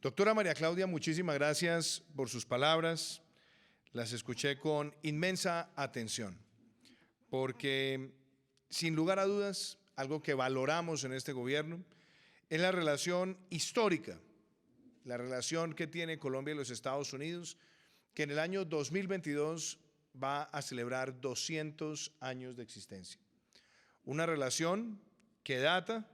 Doctora María Claudia, muchísimas gracias por sus palabras. Las escuché con inmensa atención, porque sin lugar a dudas, algo que valoramos en este gobierno es la relación histórica, la relación que tiene Colombia y los Estados Unidos, que en el año 2022 va a celebrar 200 años de existencia. Una relación que data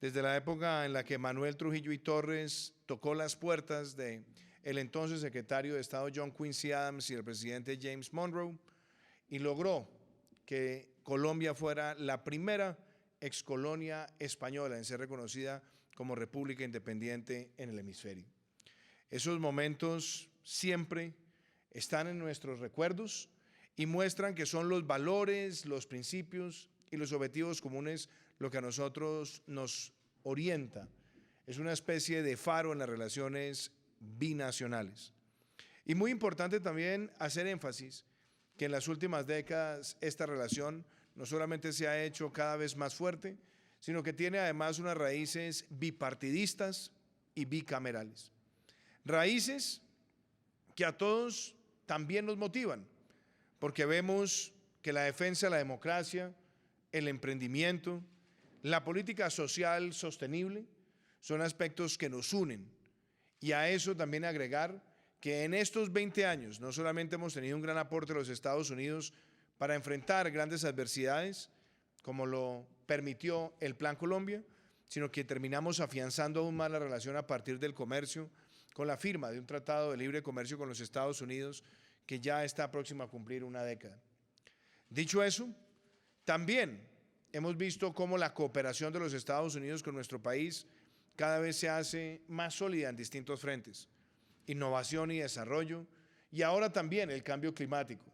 desde la época en la que Manuel Trujillo y Torres tocó las puertas del entonces secretario de Estado John Quincy Adams y el presidente James Monroe, y logró que Colombia fuera la primera excolonia española en ser reconocida como república independiente en el hemisferio. Esos momentos siempre están en nuestros recuerdos y muestran que son los valores, los principios y los objetivos comunes lo que a nosotros nos orienta. Es una especie de faro en las relaciones binacionales. Y muy importante también hacer énfasis que en las últimas décadas esta relación no solamente se ha hecho cada vez más fuerte, sino que tiene además unas raíces bipartidistas y bicamerales. Raíces que a todos también nos motivan, porque vemos que la defensa de la democracia, el emprendimiento, la política social sostenible son aspectos que nos unen, y a eso también agregar que en estos 20 años no solamente hemos tenido un gran aporte de los Estados Unidos para enfrentar grandes adversidades, como lo permitió el Plan Colombia, sino que terminamos afianzando aún más la relación a partir del comercio, con la firma de un tratado de libre comercio con los Estados Unidos que ya está próximo a cumplir una década. Dicho eso, también hemos visto cómo la cooperación de los Estados Unidos con nuestro país cada vez se hace más sólida en distintos frentes: innovación y desarrollo, y ahora también el cambio climático.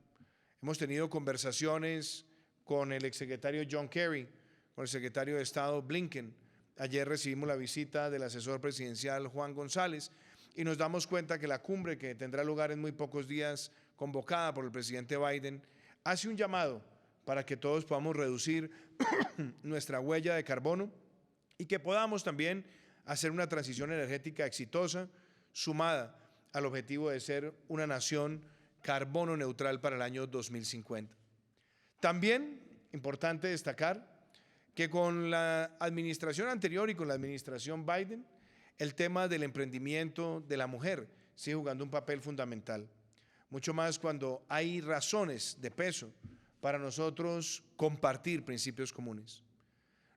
Hemos tenido conversaciones con el exsecretario John Kerry, con el secretario de Estado Blinken. Ayer recibimos la visita del asesor presidencial Juan González y nos damos cuenta que la cumbre, que tendrá lugar en muy pocos días, convocada por el presidente Biden, hace un llamado para que todos podamos reducir nuestra huella de carbono y que podamos también hacer una transición energética exitosa, sumada al objetivo de ser una nación carbono neutral para el año 2050. También importante destacar que con la administración anterior y con la administración Biden, el tema del emprendimiento de la mujer sigue jugando un papel fundamental, mucho más cuando hay razones de peso para nosotros compartir principios comunes.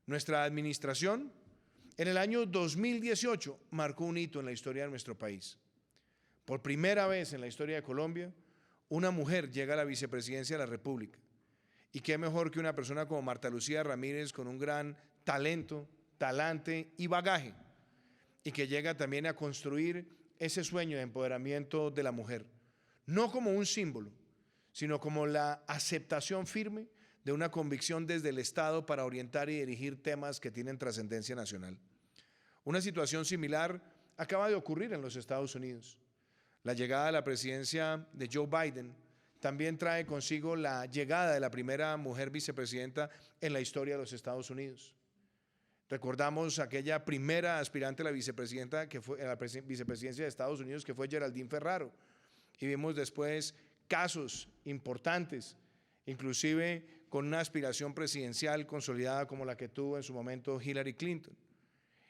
Nuestra administración en el año 2018 marcó un hito en la historia de nuestro país. Por primera vez en la historia de Colombia, una mujer llega a la vicepresidencia de la República. Y qué mejor que una persona como Marta Lucía Ramírez, con un gran talento, talante y bagaje, y que llega también a construir ese sueño de empoderamiento de la mujer, no como un símbolo, sino como la aceptación firme de una convicción desde el Estado para orientar y dirigir temas que tienen trascendencia nacional. Una situación similar acaba de ocurrir en los Estados Unidos. La llegada a la presidencia de Joe Biden también trae consigo la llegada de la primera mujer vicepresidenta en la historia de los Estados Unidos. Recordamos aquella primera aspirante a la vicepresidenta que fue a la vicepresidencia de Estados Unidos, que fue Geraldine Ferraro, y vimos después casos importantes, inclusive con una aspiración presidencial consolidada como la que tuvo en su momento Hillary Clinton.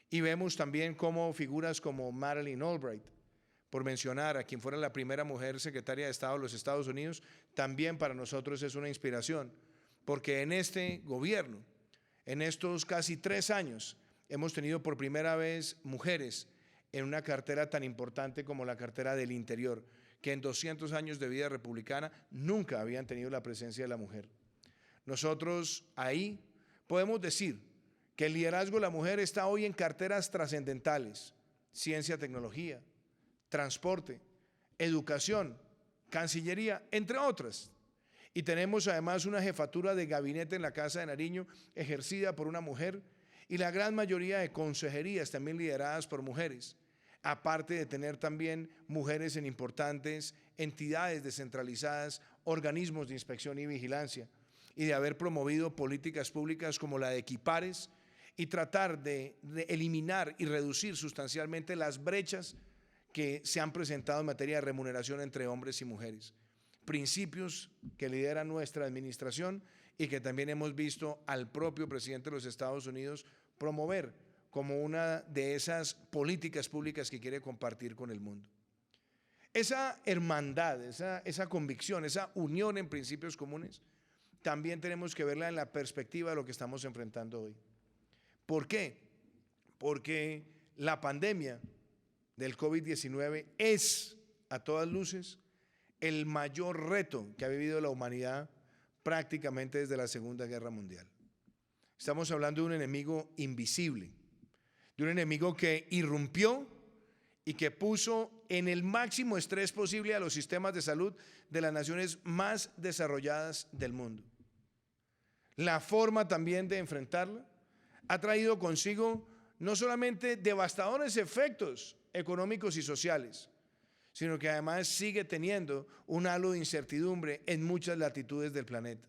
Y vemos también cómo figuras como Madeleine Albright, por mencionar a quien fuera la primera mujer secretaria de Estado de los Estados Unidos, también para nosotros es una inspiración, porque en este gobierno, en estos casi 3 años, hemos tenido por primera vez mujeres en una cartera tan importante como la cartera del Interior, que en 200 años de vida republicana nunca habían tenido la presencia de la mujer. Nosotros ahí podemos decir que el liderazgo de la mujer está hoy en carteras trascendentales: ciencia, tecnología, transporte, educación, Cancillería, entre otras. Y tenemos además una jefatura de gabinete en la Casa de Nariño ejercida por una mujer, y la gran mayoría de consejerías también lideradas por mujeres, aparte de tener también mujeres en importantes entidades descentralizadas, organismos de inspección y vigilancia, y de haber promovido políticas públicas como la de Equipares y tratar de eliminar y reducir sustancialmente las brechas que se han presentado en materia de remuneración entre hombres y mujeres. Principios que lidera nuestra administración y que también hemos visto al propio presidente de los Estados Unidos promover como una de esas políticas públicas que quiere compartir con el mundo. Esa hermandad, esa convicción, esa unión en principios comunes, también tenemos que verla en la perspectiva de lo que estamos enfrentando hoy. ¿Por qué? Porque la pandemia del COVID-19 es, a todas luces, el mayor reto que ha vivido la humanidad prácticamente desde la Segunda Guerra Mundial. Estamos hablando de un enemigo invisible, de un enemigo que irrumpió y que puso en el máximo estrés posible a los sistemas de salud de las naciones más desarrolladas del mundo. La forma también de enfrentarla ha traído consigo no solamente devastadores efectos económicos y sociales, sino que además sigue teniendo un halo de incertidumbre en muchas latitudes del planeta.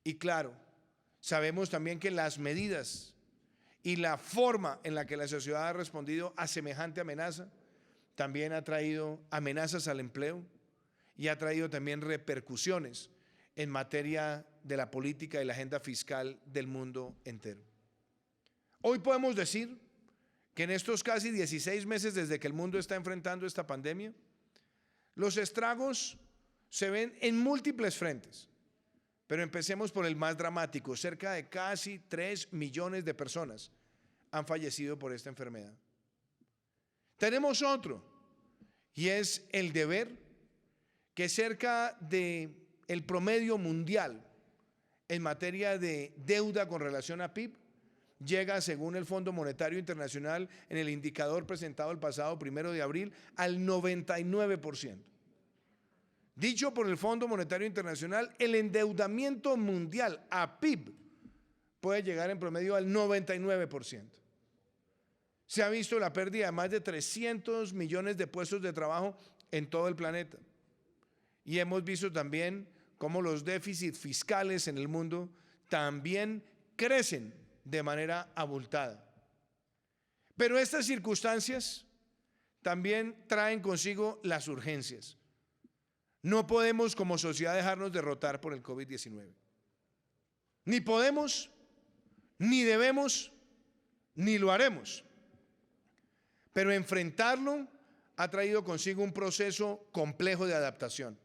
Y claro, sabemos también que las medidas y la forma en la que la sociedad ha respondido a semejante amenaza también ha traído amenazas al empleo y ha traído también repercusiones en materia de la política y la agenda fiscal del mundo entero. Hoy podemos decir que en estos casi 16 meses desde que el mundo está enfrentando esta pandemia, los estragos se ven en múltiples frentes. Pero empecemos por el más dramático. Cerca de casi 3 millones de personas han fallecido por esta enfermedad. Tenemos otro, y es el de ver que cerca del promedio mundial en materia de deuda con relación a PIB llega, según el Fondo Monetario Internacional, en el indicador presentado el pasado 1 de abril, al 99%. Dicho por el Fondo Monetario Internacional, el endeudamiento mundial a PIB puede llegar en promedio al 99%. Se ha visto la pérdida de más de 300 millones de puestos de trabajo en todo el planeta. Y hemos visto también cómo los déficits fiscales en el mundo también crecen de manera abultada. Pero estas circunstancias también traen consigo las urgencias. No podemos como sociedad dejarnos derrotar por el COVID-19. Ni podemos, ni debemos, ni lo haremos. Pero enfrentarlo ha traído consigo un proceso complejo de adaptación.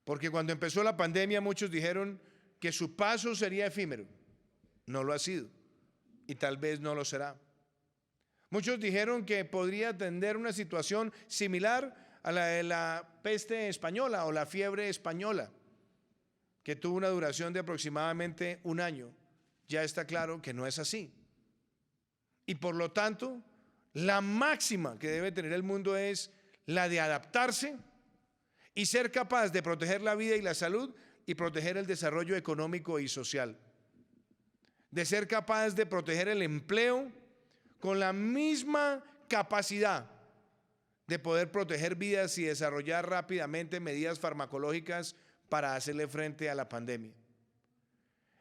Porque cuando empezó la pandemia muchos dijeron que su paso sería efímero. No lo ha sido y tal vez no lo será. Muchos dijeron que podría tener una situación similar a la de la peste española o la fiebre española, que tuvo una duración de aproximadamente 1 año. Ya está claro que no es así. Y por lo tanto, la máxima que debe tener el mundo es la de adaptarse y ser capaz de proteger la vida y la salud y proteger el desarrollo económico y social. De ser capaz de proteger el empleo con la misma capacidad de poder proteger vidas y desarrollar rápidamente medidas farmacológicas para hacerle frente a la pandemia.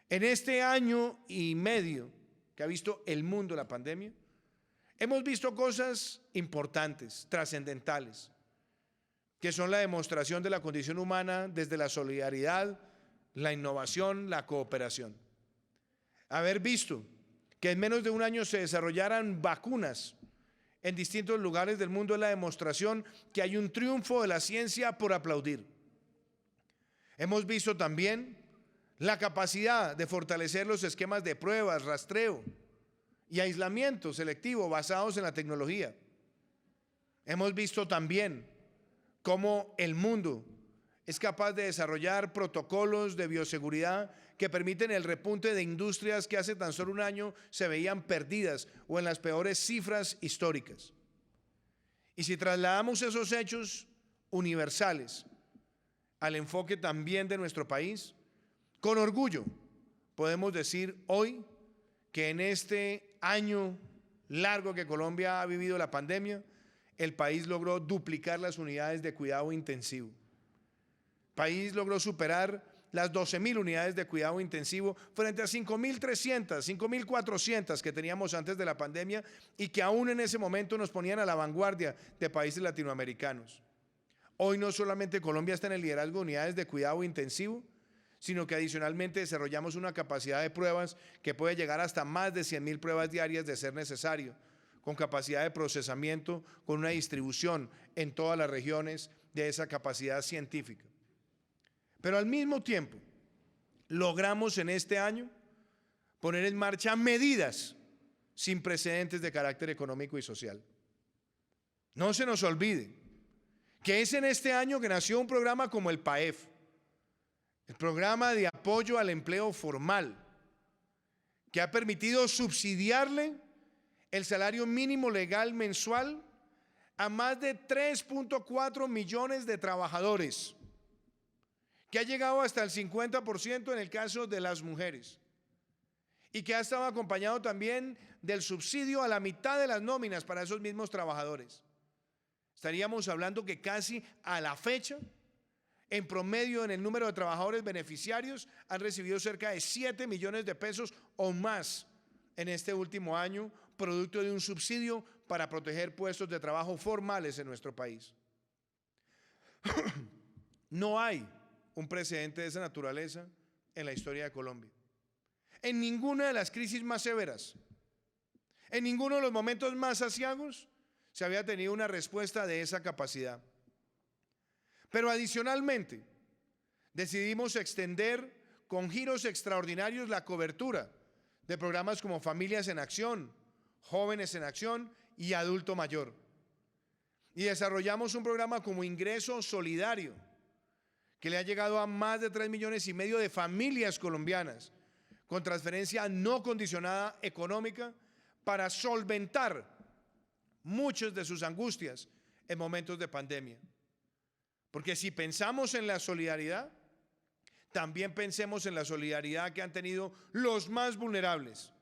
En este 1 año y medio que ha visto el mundo la pandemia, hemos visto cosas importantes, trascendentales, que son la demostración de la condición humana desde la solidaridad, la innovación, la cooperación. Haber visto que en menos de 1 año se desarrollaran vacunas en distintos lugares del mundo es la demostración que hay un triunfo de la ciencia por aplaudir. Hemos visto también la capacidad de fortalecer los esquemas de pruebas, rastreo y aislamiento selectivo basados en la tecnología. Hemos visto también cómo el mundo es capaz de desarrollar protocolos de bioseguridad que permiten el repunte de industrias que hace tan solo 1 año se veían perdidas o en las peores cifras históricas. Y si trasladamos esos hechos universales al enfoque también de nuestro país, con orgullo podemos decir hoy que en este año largo que Colombia ha vivido la pandemia, el país logró duplicar las unidades de cuidado intensivo. El país logró superar las 12.000 unidades de cuidado intensivo frente a 5.300, 5.400 que teníamos antes de la pandemia y que aún en ese momento nos ponían a la vanguardia de países latinoamericanos. Hoy no solamente Colombia está en el liderazgo de unidades de cuidado intensivo, sino que adicionalmente desarrollamos una capacidad de pruebas que puede llegar hasta más de 100.000 pruebas diarias de ser necesario, con capacidad de procesamiento, con una distribución en todas las regiones de esa capacidad científica. Pero al mismo tiempo, logramos en este año poner en marcha medidas sin precedentes de carácter económico y social. No se nos olvide que es en este año que nació un programa como el PAEF, el programa de apoyo al empleo formal, que ha permitido subsidiarle el salario mínimo legal mensual a más de 3.4 millones de trabajadores, que ha llegado hasta el 50% en el caso de las mujeres y que ha estado acompañado también del subsidio a la mitad de las nóminas para esos mismos trabajadores. Estaríamos hablando que casi a la fecha, en promedio en el número de trabajadores beneficiarios, han recibido cerca de 7 millones de pesos o más en este último año, producto de un subsidio para proteger puestos de trabajo formales en nuestro país. No hay un precedente de esa naturaleza en la historia de Colombia. En ninguna de las crisis más severas, en ninguno de los momentos más aciagos, se había tenido una respuesta de esa capacidad. Pero adicionalmente, decidimos extender con giros extraordinarios la cobertura de programas como Familias en Acción, Jóvenes en Acción y Adulto Mayor. Y desarrollamos un programa como Ingreso Solidario, que le ha llegado a más de 3,5 millones de familias colombianas con transferencia no condicionada económica para solventar muchas de sus angustias en momentos de pandemia. Porque si pensamos en la solidaridad, también pensemos en la solidaridad que han tenido los más vulnerables,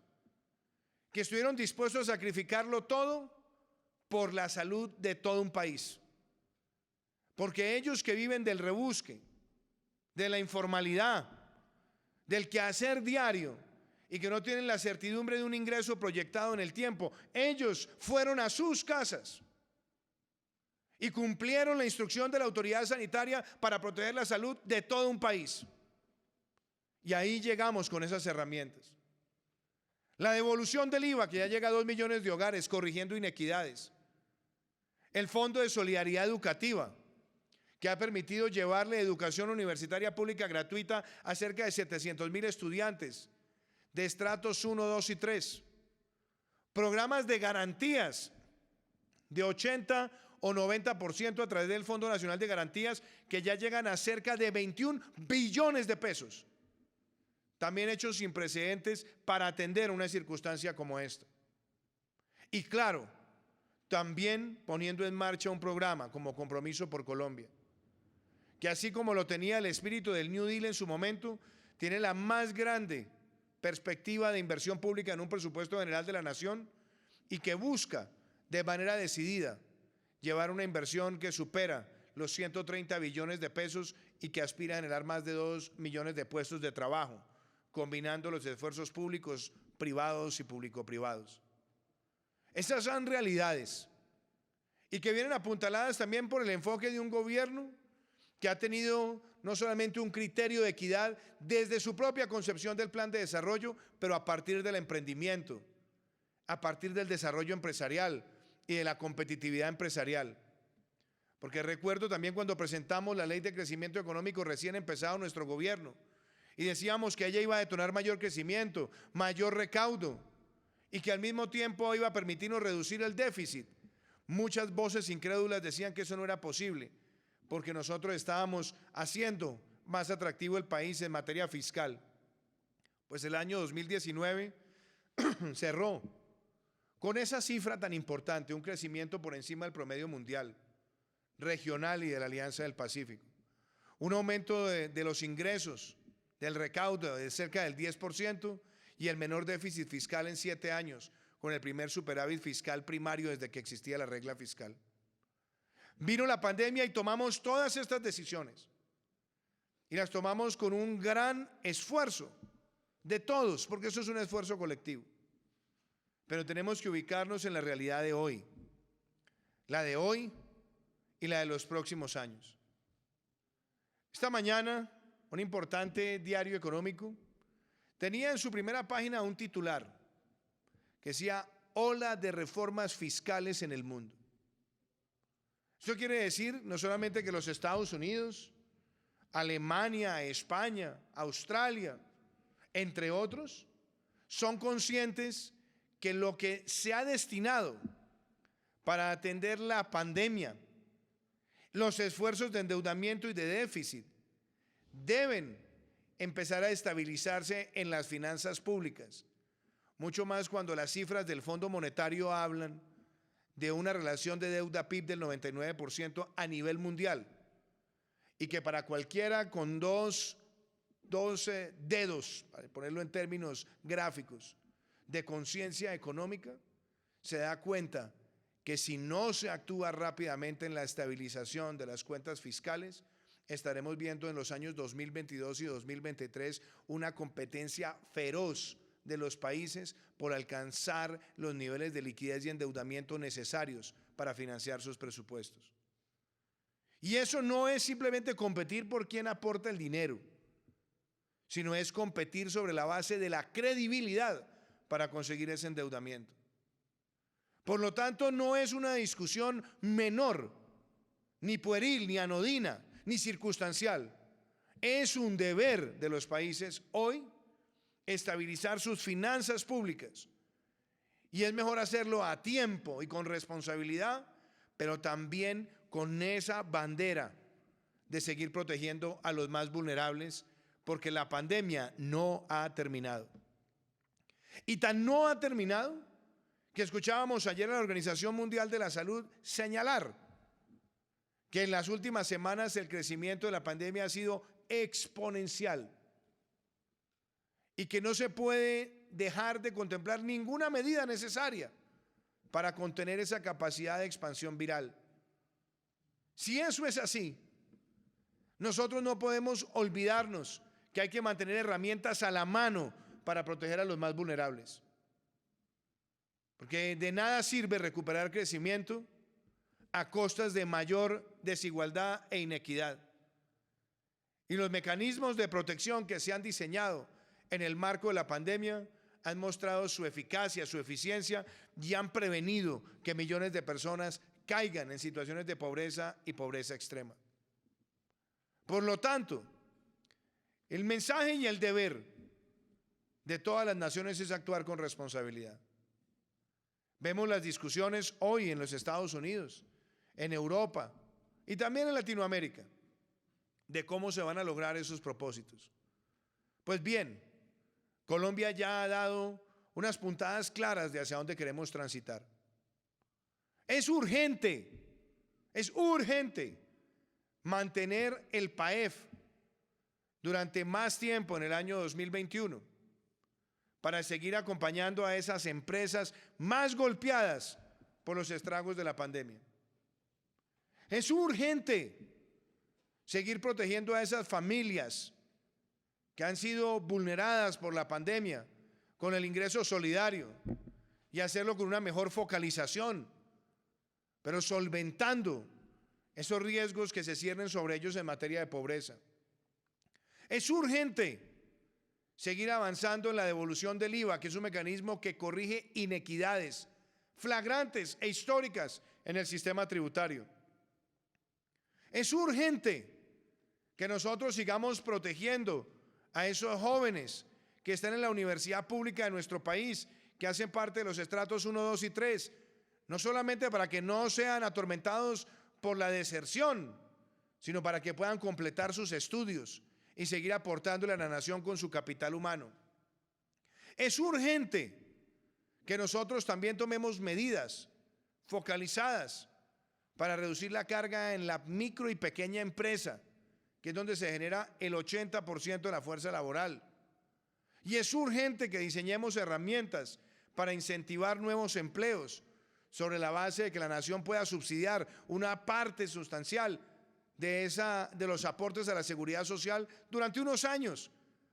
que estuvieron dispuestos a sacrificarlo todo por la salud de todo un país. Porque ellos que viven del rebusque, de la informalidad, del quehacer diario y que no tienen la certidumbre de un ingreso proyectado en el tiempo, ellos fueron a sus casas y cumplieron la instrucción de la autoridad sanitaria para proteger la salud de todo un país. Y ahí llegamos con esas herramientas. La devolución del IVA, que ya llega a 2 millones de hogares, corrigiendo inequidades. El Fondo de Solidaridad Educativa, que ha permitido llevarle educación universitaria pública gratuita a cerca de 700,000 estudiantes de estratos 1, 2 y 3. Programas de garantías de 80 o 90% a través del Fondo Nacional de Garantías, que ya llegan a cerca de 21 billones de pesos. También hechos sin precedentes para atender una circunstancia como esta. Y claro, también poniendo en marcha un programa como Compromiso por Colombia, que así como lo tenía el espíritu del New Deal en su momento, tiene la más grande perspectiva de inversión pública en un presupuesto general de la nación y que busca de manera decidida llevar una inversión que supera los 130 billones de pesos y que aspira a generar más de 2 millones de puestos de trabajo, combinando los esfuerzos públicos, privados y público-privados. Estas son realidades y que vienen apuntaladas también por el enfoque de un gobierno que ha tenido no solamente un criterio de equidad desde su propia concepción del plan de desarrollo, pero a partir del emprendimiento, a partir del desarrollo empresarial y de la competitividad empresarial. Porque recuerdo también cuando presentamos la Ley de Crecimiento Económico recién empezado nuestro gobierno y decíamos que ella iba a detonar mayor crecimiento, mayor recaudo y que al mismo tiempo iba a permitirnos reducir el déficit. Muchas voces incrédulas decían que eso no era posible, porque nosotros estábamos haciendo más atractivo el país en materia fiscal. Pues el año 2019 cerró con esa cifra tan importante, un crecimiento por encima del promedio mundial, regional y de la Alianza del Pacífico. Un aumento de los ingresos, del recaudo de cerca del 10% y el menor déficit fiscal en 7 años, con el primer superávit fiscal primario desde que existía la regla fiscal. Vino la pandemia y tomamos todas estas decisiones. Y las tomamos con un gran esfuerzo de todos, porque eso es un esfuerzo colectivo. Pero tenemos que ubicarnos en la realidad de hoy, la de hoy y la de los próximos años. Esta mañana, un importante diario económico tenía en su primera página un titular que decía: ola de reformas fiscales en el mundo. Esto quiere decir no solamente que los Estados Unidos, Alemania, España, Australia, entre otros, son conscientes que lo que se ha destinado para atender la pandemia, los esfuerzos de endeudamiento y de déficit, deben empezar a estabilizarse en las finanzas públicas. Mucho más cuando las cifras del Fondo Monetario hablan de una relación de deuda PIB del 99% a nivel mundial, y que para cualquiera con dos dedos, para ponerlo en términos gráficos, de conciencia económica, se da cuenta que si no se actúa rápidamente en la estabilización de las cuentas fiscales, estaremos viendo en los años 2022 y 2023 una competencia feroz de los países por alcanzar los niveles de liquidez y endeudamiento necesarios para financiar sus presupuestos. Y eso no es simplemente competir por quién aporta el dinero, sino es competir sobre la base de la credibilidad para conseguir ese endeudamiento. Por lo tanto, no es una discusión menor, ni pueril, ni anodina, ni circunstancial. Es un deber de los países hoy estabilizar sus finanzas públicas. Y es mejor hacerlo a tiempo y con responsabilidad, pero también con esa bandera de seguir protegiendo a los más vulnerables, porque la pandemia no ha terminado. Y tan no ha terminado que escuchábamos ayer a la Organización Mundial de la Salud señalar que en las últimas semanas el crecimiento de la pandemia ha sido exponencial y que no se puede dejar de contemplar ninguna medida necesaria para contener esa capacidad de expansión viral. Si eso es así, nosotros no podemos olvidarnos que hay que mantener herramientas a la mano para proteger a los más vulnerables. Porque de nada sirve recuperar crecimiento a costas de mayor desigualdad e inequidad. Y los mecanismos de protección que se han diseñado en el marco de la pandemia han mostrado su eficacia, su eficiencia, y han prevenido que millones de personas caigan en situaciones de pobreza y pobreza extrema. Por lo tanto, el mensaje y el deber de todas las naciones es actuar con responsabilidad. Vemos las discusiones hoy en los Estados Unidos, en Europa y también en Latinoamérica de cómo se van a lograr esos propósitos. Pues bien, Colombia ya ha dado unas puntadas claras de hacia dónde queremos transitar. Es urgente mantener el PAEF durante más tiempo en el año 2021 para seguir acompañando a esas empresas más golpeadas por los estragos de la pandemia. Es urgente seguir protegiendo a esas familias que han sido vulneradas por la pandemia con el ingreso solidario y hacerlo con una mejor focalización, pero solventando esos riesgos que se ciernen sobre ellos en materia de pobreza. Es urgente seguir avanzando en la devolución del IVA, que es un mecanismo que corrige inequidades flagrantes e históricas en el sistema tributario. Es urgente que nosotros sigamos protegiendo a esos jóvenes que están en la universidad pública de nuestro país, que hacen parte de los estratos 1, 2 y 3, no solamente para que no sean atormentados por la deserción, sino para que puedan completar sus estudios y seguir aportándole a la nación con su capital humano. Es urgente que nosotros también tomemos medidas focalizadas para reducir la carga en la micro y pequeña empresa, que es donde se genera el 80% de la fuerza laboral. Y es urgente que diseñemos herramientas para incentivar nuevos empleos, sobre la base de que la nación pueda subsidiar una parte sustancial de los aportes a la seguridad social durante unos años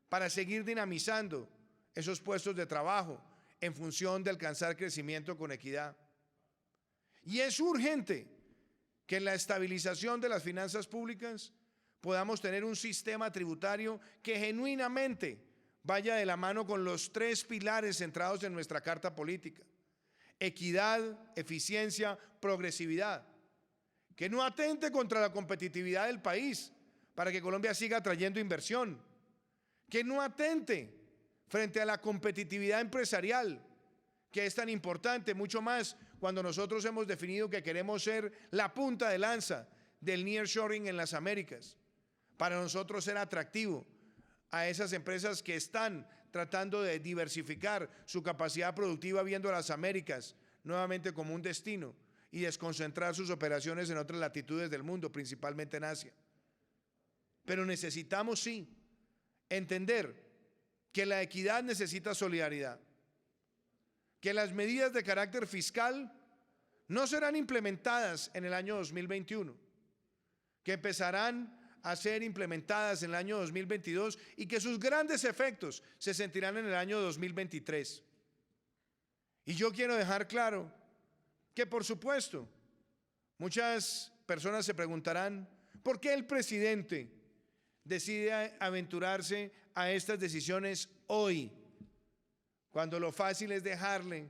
para seguir dinamizando esos puestos de trabajo en función de alcanzar crecimiento con equidad. Y es urgente que en la estabilización de las finanzas públicas podamos tener un sistema tributario que genuinamente vaya de la mano con los 3 pilares centrados en nuestra carta política: equidad, eficiencia, progresividad, que no atente contra la competitividad del país para que Colombia siga atrayendo inversión, que no atente frente a la competitividad empresarial, que es tan importante, mucho más cuando nosotros hemos definido que queremos ser la punta de lanza del nearshoring en las Américas, para nosotros ser atractivo a esas empresas que están tratando de diversificar su capacidad productiva viendo a las Américas nuevamente como un destino y desconcentrar sus operaciones en otras latitudes del mundo, principalmente en Asia. Pero necesitamos sí entender que la equidad necesita solidaridad, que las medidas de carácter fiscal no serán implementadas en el año 2021, que empezarán a ser implementadas en el año 2022 y que sus grandes efectos se sentirán en el año 2023. Y yo quiero dejar claro que, por supuesto, muchas personas se preguntarán ¿por qué el presidente decide aventurarse a estas decisiones hoy, cuando lo fácil es dejarle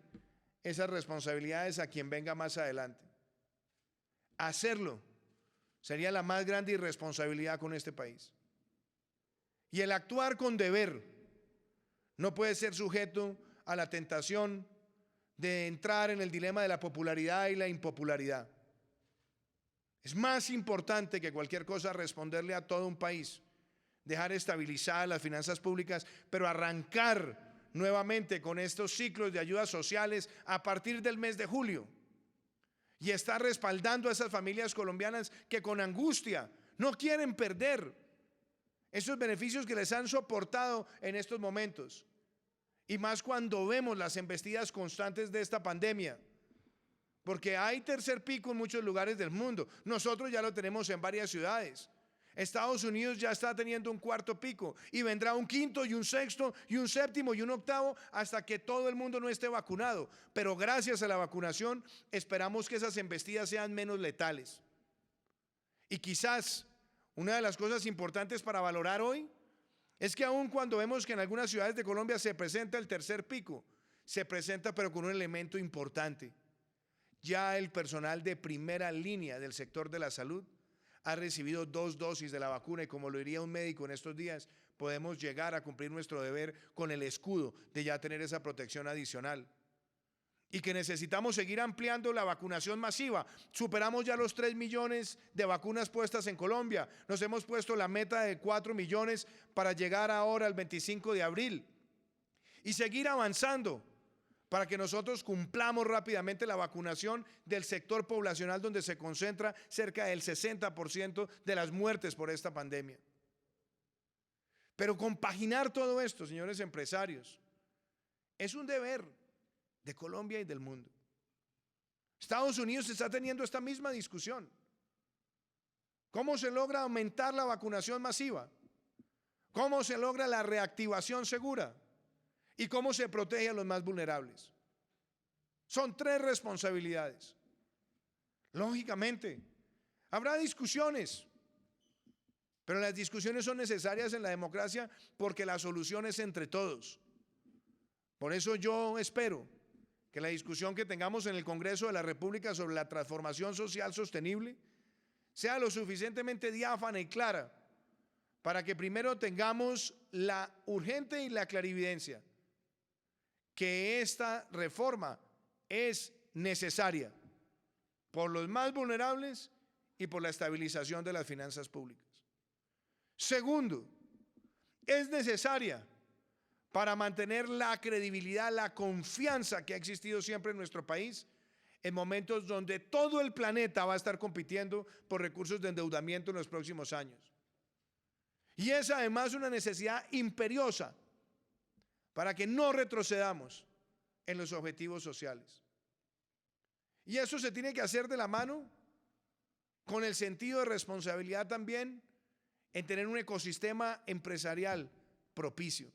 esas responsabilidades a quien venga más adelante? Hacerlo sería la más grande irresponsabilidad con este país. Y el actuar con deber no puede ser sujeto a la tentación de entrar en el dilema de la popularidad y la impopularidad. Es más importante que cualquier cosa responderle a todo un país, dejar estabilizadas las finanzas públicas, pero arrancar nuevamente con estos ciclos de ayudas sociales a partir del mes de julio y estar respaldando a esas familias colombianas que con angustia no quieren perder esos beneficios que les han soportado en estos momentos, y más cuando vemos las embestidas constantes de esta pandemia, porque hay tercer pico en muchos lugares del mundo. Nosotros ya lo tenemos en varias ciudades. Estados Unidos ya está teniendo un 4.º pico y vendrá un 5.º y un 6.º y un 7.º y un 8.º hasta que todo el mundo no esté vacunado. Pero gracias a la vacunación esperamos que esas embestidas sean menos letales. Y quizás una de las cosas importantes para valorar hoy es que aun cuando vemos que en algunas ciudades de Colombia se presenta el tercer pico, se presenta pero con un elemento importante. Ya el personal de primera línea del sector de la salud ha recibido 2 dosis de la vacuna y, como lo diría un médico en estos días, podemos llegar a cumplir nuestro deber con el escudo de ya tener esa protección adicional. Y que necesitamos seguir ampliando la vacunación masiva. Superamos ya los 3 millones de vacunas puestas en Colombia. Nos hemos puesto la meta de 4 millones para llegar ahora al 25 de abril. Y seguir avanzando para que nosotros cumplamos rápidamente la vacunación del sector poblacional donde se concentra cerca del 60% de las muertes por esta pandemia. Pero compaginar todo esto, señores empresarios, es un deber de Colombia y del mundo. Estados Unidos está teniendo esta misma discusión. ¿Cómo se logra aumentar la vacunación masiva? ¿Cómo se logra la reactivación segura? ¿Y cómo se protege a los más vulnerables? Son 3 responsabilidades. Lógicamente, habrá discusiones, pero las discusiones son necesarias en la democracia porque la solución es entre todos. Por eso yo espero que la discusión que tengamos en el Congreso de la República sobre la transformación social sostenible sea lo suficientemente diáfana y clara para que primero tengamos la urgente y la clarividencia que esta reforma es necesaria por los más vulnerables y por la estabilización de las finanzas públicas. Segundo, es necesaria para mantener la credibilidad, la confianza que ha existido siempre en nuestro país en momentos donde todo el planeta va a estar compitiendo por recursos de endeudamiento en los próximos años. Y es además una necesidad imperiosa para que no retrocedamos en los objetivos sociales. Y eso se tiene que hacer de la mano con el sentido de responsabilidad también en tener un ecosistema empresarial propicio.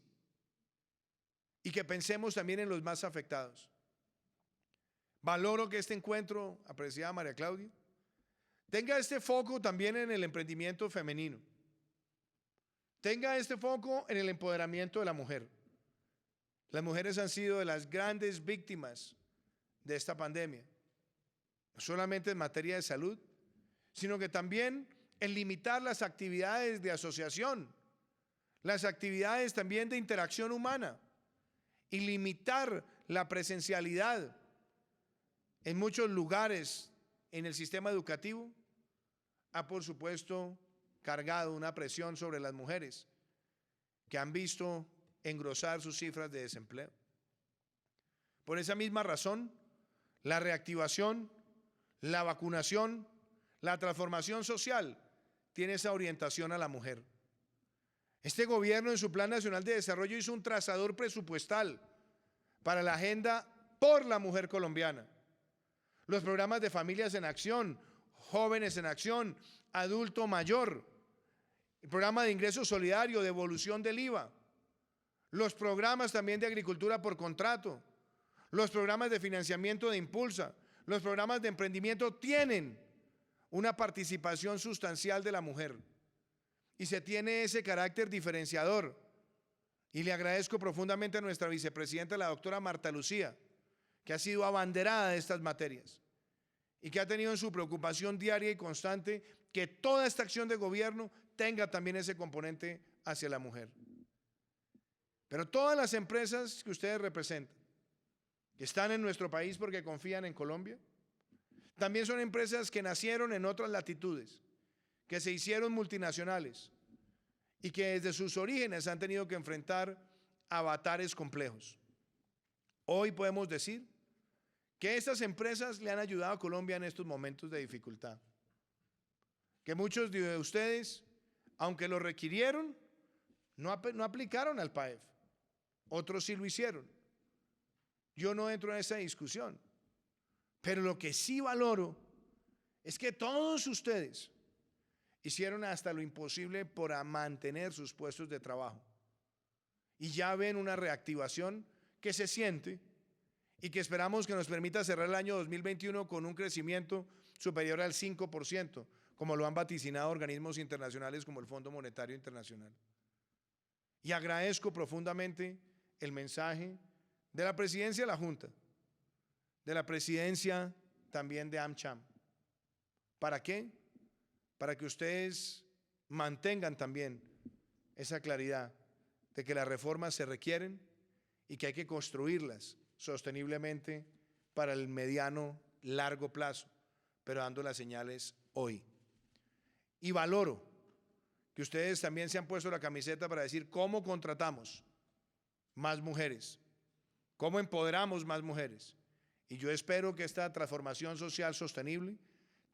Y que pensemos también en los más afectados. Valoro que este encuentro, apreciada María Claudia, tenga este foco también en el emprendimiento femenino. Tenga este foco en el empoderamiento de la mujer. Las mujeres han sido de las grandes víctimas de esta pandemia. No solamente en materia de salud, sino que también en limitar las actividades de asociación, las actividades también de interacción humana y limitar la presencialidad en muchos lugares en el sistema educativo ha, por supuesto, cargado una presión sobre las mujeres que han visto engrosar sus cifras de desempleo. Por esa misma razón, la reactivación, la vacunación, la transformación social tiene esa orientación a la mujer. Este gobierno en su Plan Nacional de Desarrollo hizo un trazador presupuestal para la agenda por la mujer colombiana. Los programas de Familias en Acción, Jóvenes en Acción, Adulto Mayor, el programa de ingreso solidario, devolución del IVA, los programas también de agricultura por contrato, los programas de financiamiento de Impulsa, los programas de emprendimiento tienen una participación sustancial de la mujer y se tiene ese carácter diferenciador. Y le agradezco profundamente a nuestra vicepresidenta, la doctora Marta Lucía, que ha sido abanderada de estas materias y que ha tenido en su preocupación diaria y constante que toda esta acción de gobierno tenga también ese componente hacia la mujer. Pero todas las empresas que ustedes representan, que están en nuestro país porque confían en Colombia, también son empresas que nacieron en otras latitudes, que se hicieron multinacionales y que desde sus orígenes han tenido que enfrentar avatares complejos. Hoy podemos decir que estas empresas le han ayudado a Colombia en estos momentos de dificultad. Que muchos de ustedes, aunque lo requirieron, no aplicaron al PAEF. Otros sí lo hicieron. Yo no entro en esa discusión. Pero lo que sí valoro es que todos ustedes hicieron hasta lo imposible para mantener sus puestos de trabajo. Y ya ven una reactivación que se siente y que esperamos que nos permita cerrar el año 2021 con un crecimiento superior al 5%, como lo han vaticinado organismos internacionales como el Fondo Monetario Internacional. Y agradezco profundamente el mensaje de la presidencia de la Junta, de la presidencia también de AmCham. ¿Para qué? Para que ustedes mantengan también esa claridad de que las reformas se requieren y que hay que construirlas sosteniblemente para el mediano, largo plazo, pero dando las señales hoy. Y valoro que ustedes también se han puesto la camiseta para decir cómo contratamos más mujeres, cómo empoderamos más mujeres. Y yo espero que esta transformación social sostenible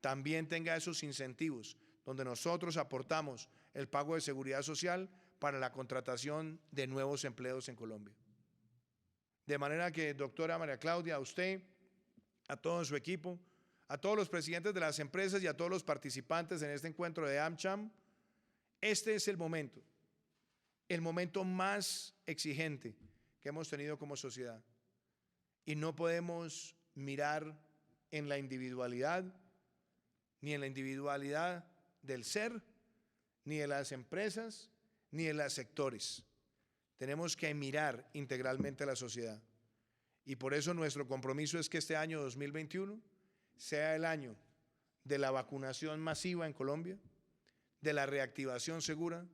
también tenga esos incentivos, donde nosotros aportamos el pago de seguridad social para la contratación de nuevos empleos en Colombia. De manera que, doctora María Claudia, a usted, a todo su equipo, a todos los presidentes de las empresas y a todos los participantes en este encuentro de AmCham, este es el momento más exigente que hemos tenido como sociedad. Y no podemos mirar en la individualidad, ni en la individualidad del ser, ni de las empresas, ni de los sectores. Tenemos que mirar integralmente a la sociedad. Y por eso nuestro compromiso es que este año 2021 sea el año de la vacunación masiva en Colombia, de la reactivación segura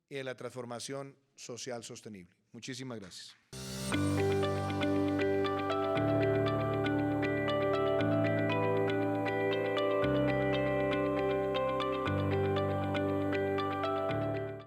y de la transformación social sostenible. Muchísimas gracias.